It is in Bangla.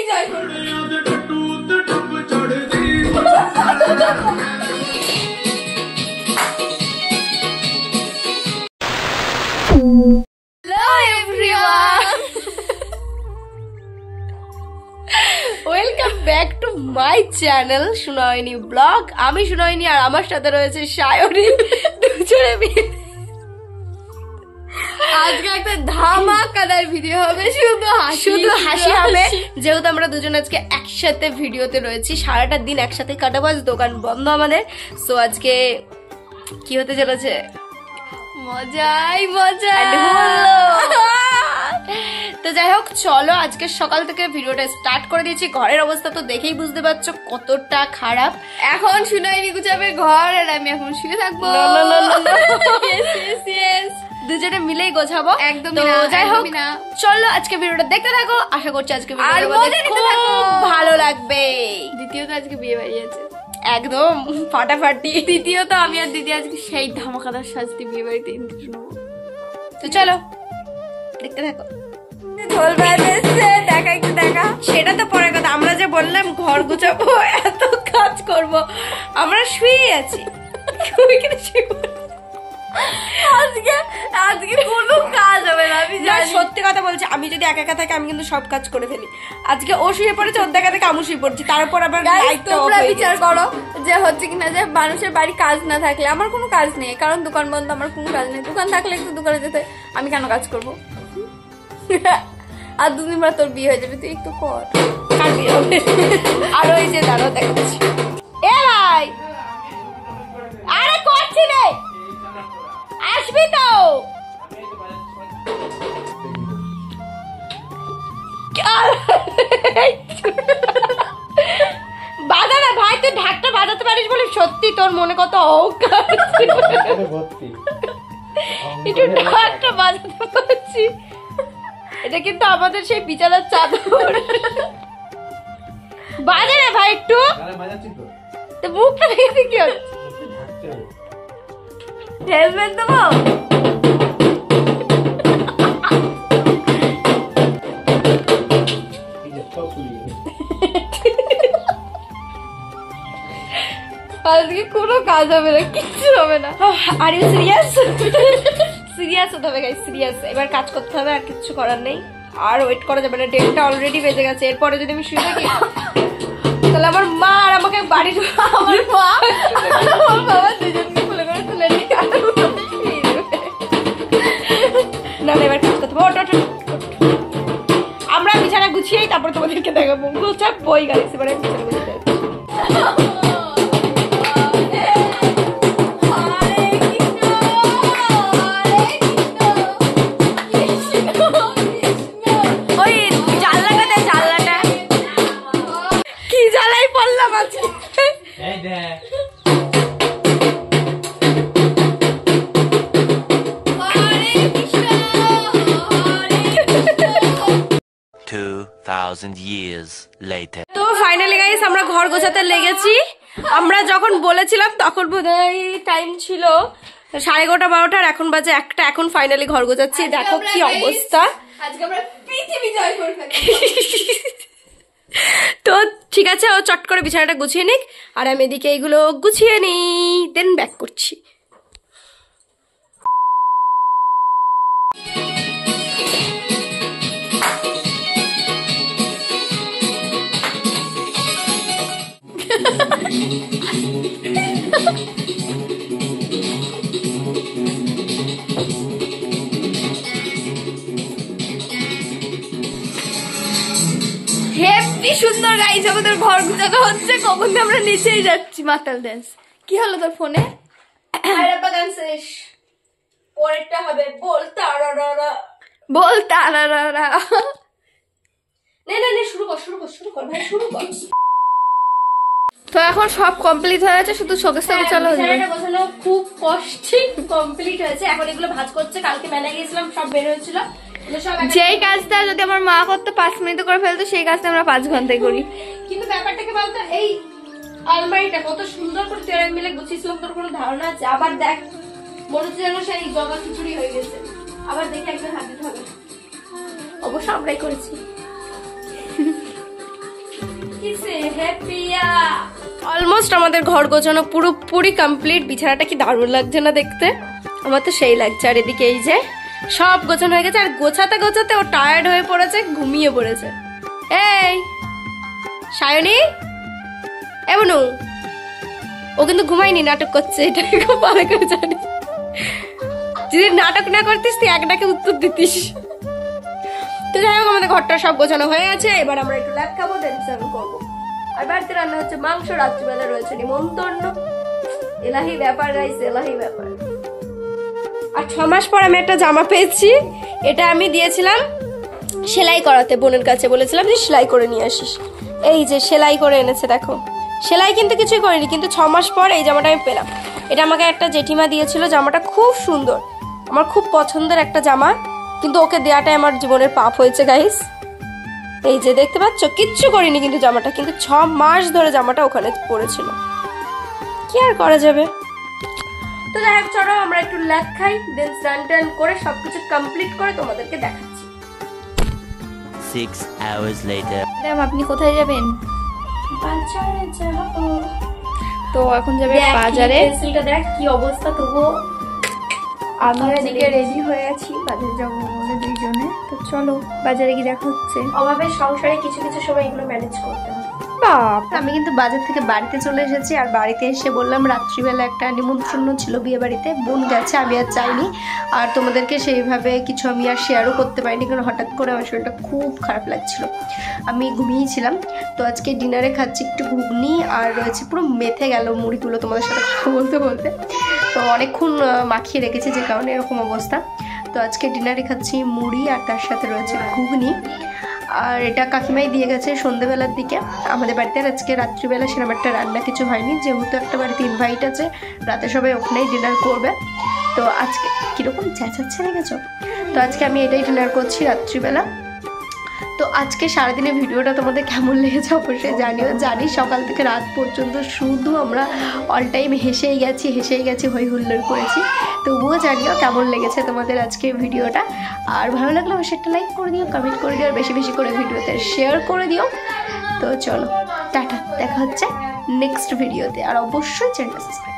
বিজয় করবে। Hello everyone, welcome back to my channel Sunayani blog. আমি সুনয়নী আর আমার সাথে রয়েছে সায়নী। দুজনে মিলে আজকে একটা ধামাকাদার ভিডিও হবে, শুধু হাসি হবে। যেহেতু আমরা দুজন আজকে একসাথে ভিডিওতে রয়েছি, সারাটা দিন একসাথে কাটাবো, আজ দোকান বন্ধ আমাদের। সো আজকে কি হতে চলেছে? মজাই মজা। তো যাই হোক, চলো আজকে সকাল থেকে ভিডিওটা স্টার্ট করে দিয়েছি। ঘরের অবস্থা তো দেখেই বুঝতে পারছো কতটা খারাপ। এখন সুনয়নী গুছাবে ঘর আর আমি এখন শুয়ে থাকবো। দুজনে মিলেই গোছাবো একদম। যাই হোক, চলো আজকে ভিডিওটা দেখতে থাকো। আশা করছি আজকে ভালো লাগবে। দ্বিতীয়ত আজকে বিয়ে বাড়ি আছে, একদম ফাটাফাটি। তৃতীয়ত আমি আর দিদি আজকে সেই ধামাকাদার সাজতে বিয়ে বাড়িতে এন্ট্রি নেবো। তো চলো দেখতে থাকো। দেখা একটু দেখা, সেটা তো পরের কথা। আমরা যে বললাম ঘর গুছাবো, এত কাজ করবো, আমরা শুয়ে আছি। আজকে কোনো কাজ হবে না। আমি সত্যি কথা বলছি, আমি যদি একা একা থাকি আমি কিন্তু সব কাজ করে ফেলি। আজকে ও শুয়ে পড়েছে, ওর দেখা থেকে আমি শুয়ে পড়ছি। তারপর আবার তোমরা বিচার করো যে হচ্ছে কিনা যে মানুষের বাড়ি কাজ না থাকলে। আমার কোনো কাজ নেই, কারণ দোকান বন্ধ, আমার কোনো কাজ নেই। দোকান থাকলে একটু দোকানে যেতে, আমি কেন কাজ করবো? আর দুদিন পর তোর বিয়ে হয়ে যাবে, তুই একটু কর। আর ওই যে দাঁড়ো দেখাচ্ছি। এ ভাই, আরে করছি রে, আসবি তো? বাজা না ভাই, তুই ঢাকটা বাজাতে পারিস বলে সত্যি তোর মনে কত অহংকার। একটু ঢাকটা বাজাতে পারছি। এটা কিন্তু আমাদের সেই বিছানার চাদর। বাজে না ভাই একটু, মুখটা দেখে কি হচ্ছে? হেলমেট দেবো? আজকে কোনো কাজ হবে না, কিচ্ছু হবে না। Are you serious? সিরিয়াস হতে হবে গাইস, সিরিয়াস। এবার কাজ করতে হবে, আর কিচ্ছু করার নেই। আর ওয়েট করা যাবে না, ডেটটা অলরেডি বেজে গেছে। এরপরে যদি আমি শুয়ে থাকি তাহলে আমার মা আর আমাকে বাড়ি, আমার বাবা দুজনকে খুলে করে তুলে নিয়ে না। এবার কাজ করতে হবে। আমরা বিছানা গুছিয়েই তারপর তোমাদেরকে দেখাবো। গুছা বই গাইছে, এবার বিছানা গুছিয়ে তো ফাইনালি গাইস আমরা ঘর গোছাতে লেগেছি। আমরা যখন বলেছিলাম তখন বোধহয় টাইম ছিল 11:30 12টা, এখন বাজে 1টা। এখন ফাইনালি ঘর গোছাচ্ছি। দেখো কি অবস্থা। আজকে আমরা পৃথিবী জয় করে ফেলবো। তো ঠিক আছে, ও চট করে বিছানাটা গুছিয়ে নিক, আর আমি এদিকে এইগুলো গুছিয়ে নিই, দেন ব্যাক করছি। হেভি সুন্দর গাইস, আমাদের ঘর গুছানো হচ্ছে। কখন আমরা নিচেই যাচ্ছি। মাতাল ড্যান্স কি হলো তোর ফোনে? গান শেষ, পরেরটা হবে বলতা বলতা। নে শুরু কর ভাই, শুরু কর। তো এখন সব কমপ্লিট হয়ে গেছে, শুধু শোকেসটা গোছানো হয়েছে। গোছানো খুব কষ্টে কমপ্লিট হয়েছে। এখন এগুলো ভাঁজ করছে। কালকে মেলায় গিয়েছিলাম, সব বের হয়েছিল। যেই কাজটা যদি আমার মা করতো 5 মিনিটে করে ফেলতো, সেই কাজটা আমরা 5 ঘন্টায় করি। কিন্তু ব্যাপারটা কি বলতো, এই আলমারিটা কত সুন্দর করে তেরে মিলে গুছিয়েছিলাম, তোর কোনো ধারণা আছে? আবার দেখ, মনে হচ্ছে যেন সেই জগা খিচুড়ি হয়ে গেছে। আবার দেখে একজন হাত দিতে হবে। অবশ্য আমরাই করেছি। অলমোস্ট আমাদের ঘর গোছানো পুরোপুরি কমপ্লিট। বিছানাটা কি দারুণ লাগছে না দেখতে? আমার তো সেই লাগছে। আর এদিকে এই যে সব গোছানো হয়ে গেছে, আর গোছাতে গোছাতে ও টায়ার্ড হয়ে পড়েছে, ঘুমিয়ে পড়েছে। এই সায়নী, এ বনু, ও কিন্তু ঘুমায়নি, নাটক করছে। এটা খুব ভালো করে জানি। যদি নাটক না করতিস তুই একটাকে উত্তর দিতিস। তো যাই হোক, আমাদের ঘরটা সব গোছানো হয়ে গেছে। এবার আমরা একটু ল্যাপ খাবো, দেন সার্ভ করবো। আর বাড়িতে রান্না হচ্ছে মাংস, রাত্রিবেলা রয়েছে নিমন্ত্রণ। এলাহি ব্যাপার গাইস, এলাহি ব্যাপার। আর 6 মাস পর আমি একটা জামা পেয়েছি। এটা আমি দিয়েছিলাম সেলাই করাতে, বোনের কাছে বলেছিলাম যে সেলাই করে নিয়ে আসিস। এই যে সেলাই করে এনেছে, দেখো। সেলাই কিন্তু কিছুই করিনি, কিন্তু 6 মাস পর এই জামাটা আমি পেলাম। এটা আমাকে একটা জেঠিমা দিয়েছিল। জামাটা খুব সুন্দর, আমার খুব পছন্দের একটা জামা, কিন্তু ওকে দেওয়াটাই আমার জীবনের পাপ হয়েছে গাইস। এই যে দেখতে পাচ্ছ, কিচ্ছু করিনি কিন্তু জামাটা, কিন্তু 6 মাস ধরে জামাটা ওখানে পড়েছিল। কি আর করা যাবে। তো যাই হোক, চলো আমরা একটু ল্যাপ খাই, দেন স্নান টান করে সবকিছু কমপ্লিট করে তোমাদেরকে দেখাচ্ছি। 6 hours later. ম্যাডাম, আপনি কোথায় যাবেন? বাজারে যাবো। তো এখন যাবে বাজারে। পেন্সিলটা দেখ কি অবস্থা। তবুও আমি এদিকে রেডি হয়ে আছি, বাজারে যাবো বলে দুইজনে। তো চলো বাজারে গিয়ে দেখা হচ্ছে। অভাবের সংসারে কিছু কিছু সময় এগুলো ম্যানেজ করতে হয়। বাপ, আমি কিন্তু বাজার থেকে বাড়িতে চলে এসেছি। আর বাড়িতে এসে বললাম রাত্রিবেলা একটা নিমন্ত্রণ ছিল বিয়ে বাড়িতে, বোন গেছে, আমি আর চাইনি। আর তোমাদেরকে সেইভাবে কিছু আমি আর শেয়ারও করতে পারিনি, কারণ হঠাৎ করে আমার শরীরটা খুব খারাপ লাগছিল, আমি ঘুমিয়েছিলাম। তো আজকে ডিনারে খাচ্ছি একটু ঘুগনি, আর রয়েছে পুরো মেথে গেল মুড়িগুলো তোমাদের সাথে কথা বলতে বলতে। তো অনেকক্ষণ মাখিয়ে রেখেছি, যে কারণে এরকম অবস্থা। তো আজকে ডিনারে খাচ্ছি মুড়ি, আর তার সাথে রয়েছে ঘুগনি। আর এটা কাকিমাই দিয়ে গেছে সন্ধ্যেবেলার দিকে আমাদের বাড়িতে। আর আজকে রাত্রিবেলা সেরকম একটা রান্না কিছু হয়নি, যেহেতু একটা বাড়িতে ইনভাইট আছে, রাতে সবাই ওখানেই ডিনার করবে। তো আজকে কীরকম চেঁচাচ্ছে রেখেছ। তো আজকে আমি এটাই ডিনার করছি রাত্রিবেলা। তো আজকে সারাদিনের ভিডিওটা তোমাদের কেমন লেগেছে অবশ্যই জানিও। জানি সকাল থেকে রাত পর্যন্ত শুধু আমরা অল টাইম হেসেই গেছি, হই হুল্লোড় করেছি। তবুও জানিও কেমন লেগেছে তোমাদের আজকে ভিডিওটা। আর ভালো লাগলে অবশ্যই একটা লাইক করে দিও, কমেন্ট করে দিও, আর বেশি বেশি করে ভিডিওতে শেয়ার করে দিও। তো চলো টাটা, দেখা হচ্ছে নেক্সট ভিডিওতে। আর অবশ্যই চ্যানেলটা সাবস্ক্রাইব